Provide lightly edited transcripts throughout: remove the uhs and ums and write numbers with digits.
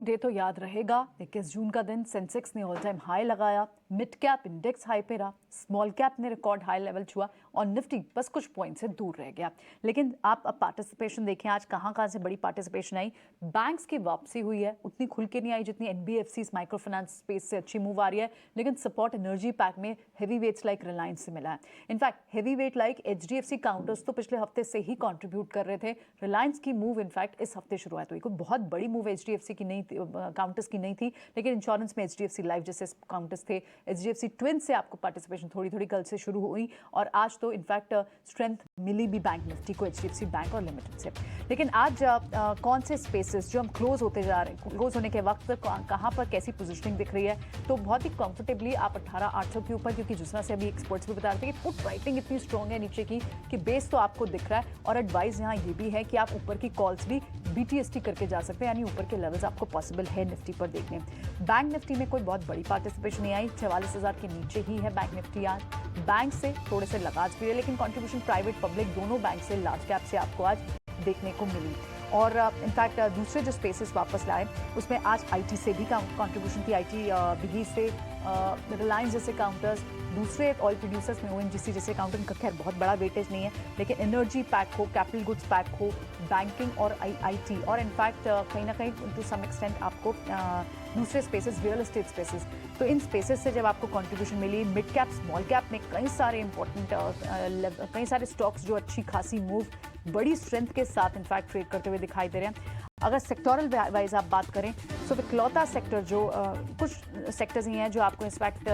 Day तो याद रहेगा। 21 जून का दिन सेंसेक्स ने ऑल टाइम हाई लगाया, मिड कैप इंडेक्स हाई पे रहा, स्मॉल कैप ने रिकॉर्ड हाई लेवल छुआ और निफ्टी बस कुछ पॉइंट से दूर रह गया। लेकिन आप अब पार्टिसिपेशन देखें, आज कहाँ कहाँ से बड़ी पार्टिसिपेशन आई। बैंक्स की वापसी हुई है, उतनी खुल के नहीं आई जितनी एनबीएफसी माइक्रो फाइनेंस स्पेस से अच्छी मूव आ रही है। लेकिन सपोर्ट एनर्जी पैक में हैवी वेट्स लाइक रिलायंस से मिला है। In fact heavy weight like HDFC counters तो पिछले हफ्ते से ही कॉन्ट्रीब्यूट कर रहे थे। रिलायंस की मूव इनफैक्ट इस हफ्ते शुरुआत हुई। कोई बहुत बड़ी मूव एचडीएफसी की नहीं, काउंटर्स की नहीं थी, लेकिन इंश्योरेंस में एचडीएफसी लाइफ जैसे काउंटर्स थे। एचडीएफसी ट्विन से आपको पार्टिसिपेशन थोड़ी थोड़ी कल से शुरू हुई और आज तो इनफैक्ट स्ट्रेंथ मिली भी बैंक निफ्टी को एचडीएफसी बैंक और लिमिटेड से। लेकिन आज कौन से स्पेसेस जो हम क्लोज होते जा रहे हैं, क्लोज होने के वक्त कहाँ पर कैसी पोजिशनिंग दिख रही है, तो बहुत ही कंफर्टेबली आप 18,800 के ऊपर, क्योंकि जिस तरह से अभी एक्सपर्ट्स भी बता रहे थे कि पुट राइटिंग इतनी स्ट्रॉन्ग है नीचे की कि बेस तो आपको दिख रहा है। और एडवाइस यहाँ ये भी है कि आप ऊपर की कॉल्स भी बीटीएसटी करके जा सकते हैं, यानी ऊपर के लेवल्स आपको पॉसिबल है निफ्टी पर देखने। बैंक निफ्टी में कोई बहुत बड़ी पार्टिसिपेशन नहीं आई, 44,000 के नीचे ही है बैंक निफ्टी। आज बैंक से थोड़े से लगाज भी है, लेकिन कंट्रीब्यूशन प्राइवेट पब्लिक दोनों बैंक से लार्ज कैप से आपको आज देखने को मिली। और इनफैक्ट दूसरे जो स्पेसेस वापस लाए उसमें आज आईटी से भी कंट्रीब्यूशन थी। आईटी बिगी से रिलायंस जैसे काउंटर्स, दूसरे ऑयल प्रोड्यूसर्स में ओएनजीसी जैसे काउंटर, इनका खैर बहुत बड़ा वेटेज नहीं है, लेकिन एनर्जी पैक हो, कैपिटल गुड्स पैक हो, बैंकिंग और आईटी और इनफैक्ट कहीं ना कहीं टू सम एक्सटेंट आपको दूसरे स्पेसेस, रियल एस्टेट स्पेसेस, तो इन स्पेसेस से जब आपको कंट्रीब्यूशन मिली। मिड कैप स्मॉल कैप में कई सारे इंपॉर्टेंट कई सारे स्टॉक्स जो अच्छी खासी मूव बड़ी स्ट्रेंथ के साथ इनफैक्ट ट्रेड करते हुए दिखाई दे रहे हैं। अगर सेक्टोरल वाइज आप बात करें तो इकलौता सेक्टर जो कुछ सेक्टर्स ही हैं जो आपको इनफैक्ट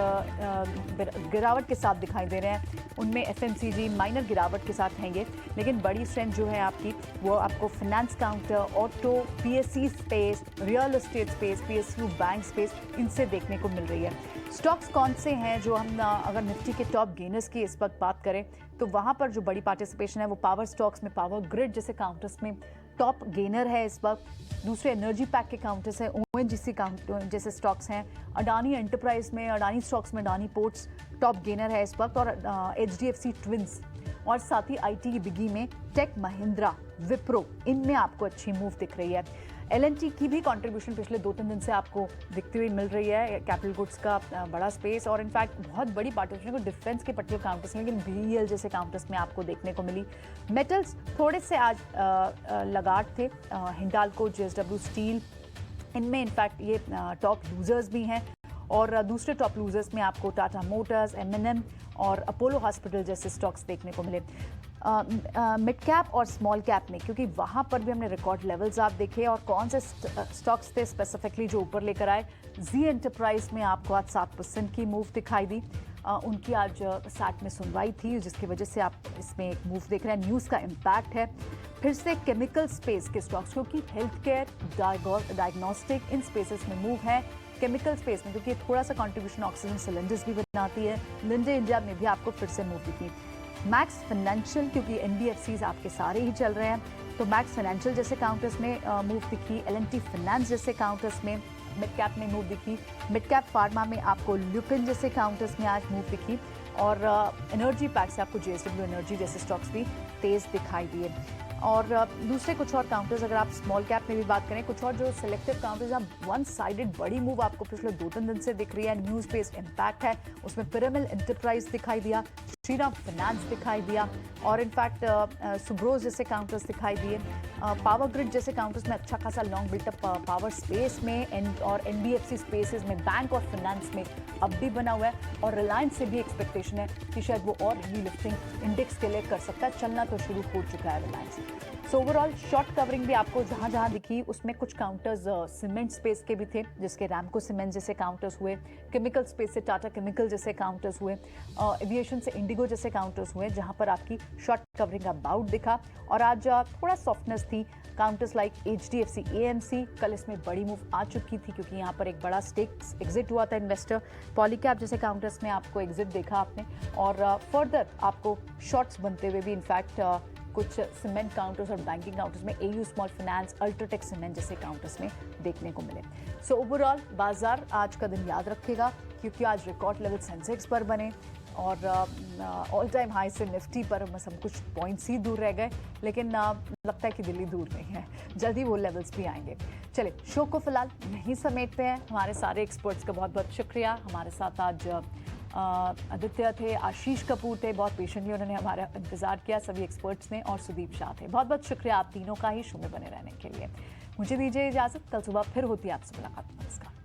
गिरावट के साथ दिखाई दे रहे हैं, उनमें एफएमसीजी माइनर गिरावट के साथ हैंगे, लेकिन बड़ी स्ट्रेंथ जो है आपकी वो आपको finance counter, auto, PSC space, real estate space, PSU bank space, इनसे देखने को मिल रही है। स्टॉक्स कौन से हैं जो हम अगर निफ्टी के टॉप गेनर्स की इस वक्त बात करें तो वहाँ पर जो बड़ी पार्टिसिपेशन है वो पावर स्टॉक्स में, पावर ग्रिड जैसे काउंटर्स में टॉप गेनर है इस वक्त। दूसरे एनर्जी पैक के काउंटर्स हैं, ओएनजीसी काउंटर जैसे स्टॉक्स हैं, अडानी एंटरप्राइज में, अडानी स्टॉक्स में अडानी पोर्ट्स टॉप गेनर है इस वक्त, और एचडीएफसी ट्विंस, और साथ ही आईटी की बिगी में टेक महिंद्रा, विप्रो, इनमें आपको अच्छी मूव दिख रही है। एलएनटी की भी कंट्रीब्यूशन पिछले 2-3 दिन से आपको दिखती हुई मिल रही है। कैपिटल गुड्स का बड़ा स्पेस और इनफैक्ट बहुत बड़ी पार्टिसिपेशन को डिफेंस के पर्टिकुलर काउंटर्स में, लेकिन बीईएल जैसे काउंटर्स में आपको देखने को मिली। मेटल्स थोड़े से आज लगाट थे, हिंडाल्को, जेएसडब्ल्यू स्टील, इनमें इनफैक्ट ये टॉप लूजर्स भी हैं। और दूसरे टॉप लूजर्स में आपको टाटा मोटर्स, एमएनएम और अपोलो हॉस्पिटल जैसे स्टॉक्स देखने को मिले। मिड कैप और स्मॉल कैप में, क्योंकि वहाँ पर भी हमने रिकॉर्ड लेवल्स आप देखे, और कौन से स्टॉक्स थे स्पेसिफिकली जो ऊपर लेकर आए। जी एंटरप्राइज में आपको आज 7% की मूव दिखाई दी। उनकी आज सैट में सुनवाई थी जिसकी वजह से आप इसमें एक मूव देख रहे हैं, न्यूज़ का इम्पैक्ट है। फिर से केमिकल स्पेस के स्टॉक्स, क्योंकि हेल्थ केयर, डायग्नोस्टिक, इन स्पेसेस में मूव है। केमिकल स्पेस में क्योंकि थोड़ा सा कंट्रीब्यूशन ऑक्सीजन सिलेंडर्स भी बनाती है, लिंडे इंडिया में भी आपको फिर से मूव दिखी। मैक्स फाइनेंशियल, क्योंकि एनबीएफसीज आपके सारे ही चल रहे हैं, तो मैक्स फाइनेंशियल जैसे काउंटर्स में मूव दिखी। एलएनटी फाइनेंस जैसे काउंटर्स में मिड कैप में मूव दिखी। मिड कैप फार्मा में आपको ल्यूपिन जैसे काउंटर्स में आज मूव दिखी। और एनर्जी पैक से आपको जेएसडब्ल्यू एनर्जी जैसे स्टॉक्स भी तेज़ दिखाई दिए। और दूसरे कुछ और काउंटर्स अगर आप स्मॉल कैप में भी बात करें, कुछ और जो सिलेक्टिव काउंटर्स हैं, वन साइडेड बड़ी मूव आपको पिछले 2-3 दिन से दिख रही है। न्यूज़ बेस्ड इम्पैक्ट है, उसमें पिरामिल एंटरप्राइज दिखाई दिया, श्रीराम फाइनेंस दिखाई दिया, और इनफैक्ट सुब्रोज जैसे काउंटर्स दिखाई दिए। पावर ग्रिड जैसे काउंटर्स में अच्छा खासा लॉन्ग बिल्टअप पावर स्पेस में और एनबीएफसी स्पेसेस में, बैंक और फाइनेंस में अब भी बना हुआ है। और रिलायंस से भी एक्सपेक्टेशन है कि शायद वो और हेवी लिफ्टिंग इंडेक्स के लिए कर सकता है, चलना तो शुरू हो चुका है Reliance. So overall short covering भी आपको जहां जहां दिखी उसमें कुछ काउंटर्स सीमेंट स्पेस के भी थे, जिसके रैमको सीमेंट जैसे काउंटर्स हुए। केमिकल स्पेस से टाटा केमिकल जैसे काउंटर्स हुए। एविएशन से इंडिगो जैसे काउंटर्स हुए, जहां पर आपकी शॉर्ट कवरिंग का बाउट दिखा। और आज थोड़ा सॉफ्टनेस थी काउंटर्स लाइक एचडीएफसी एएमसी, कल इसमें बड़ी मूव आ चुकी थी क्योंकि यहाँ पर एक बड़ा स्टेक एग्जिट हुआ था इन्वेस्टर। पॉलीकैप जैसे काउंटर्स में आपको एग्जिट देखा आपने, और फर्दर आपको शॉर्ट्स बनते हुए भी इनफैक्ट कुछ सीमेंट काउंटर्स और बैंकिंग काउंटर्स में AU small finance, UltraTech cement जैसे काउंटर्स में देखने को मिले। सो ओवरऑल बाजार आज का दिन याद रखेगा क्योंकि आज रिकॉर्ड लेवल सेंसेक्स पर बने और ऑल टाइम हाई से निफ्टी पर बस हम कुछ पॉइंट्स ही दूर रह गए, लेकिन लगता है कि दिल्ली दूर नहीं है, जल्दी वो लेवल्स भी आएंगे। चलिए शो को फिलहाल यहीं समेटते हैं। हमारे सारे एक्सपर्ट्स का बहुत बहुत शुक्रिया। हमारे साथ आज आदित्य थे, आशीष कपूर थे, बहुत पेशेंटली उन्होंने हमारा इंतजार किया, सभी एक्सपर्ट्स ने, और सुदीप शाह थे। बहुत बहुत शुक्रिया आप तीनों का ही शो में बने रहने के लिए। मुझे दीजिए इजाजत, कल सुबह फिर होती है आपसे मुलाकात। नमस्कार।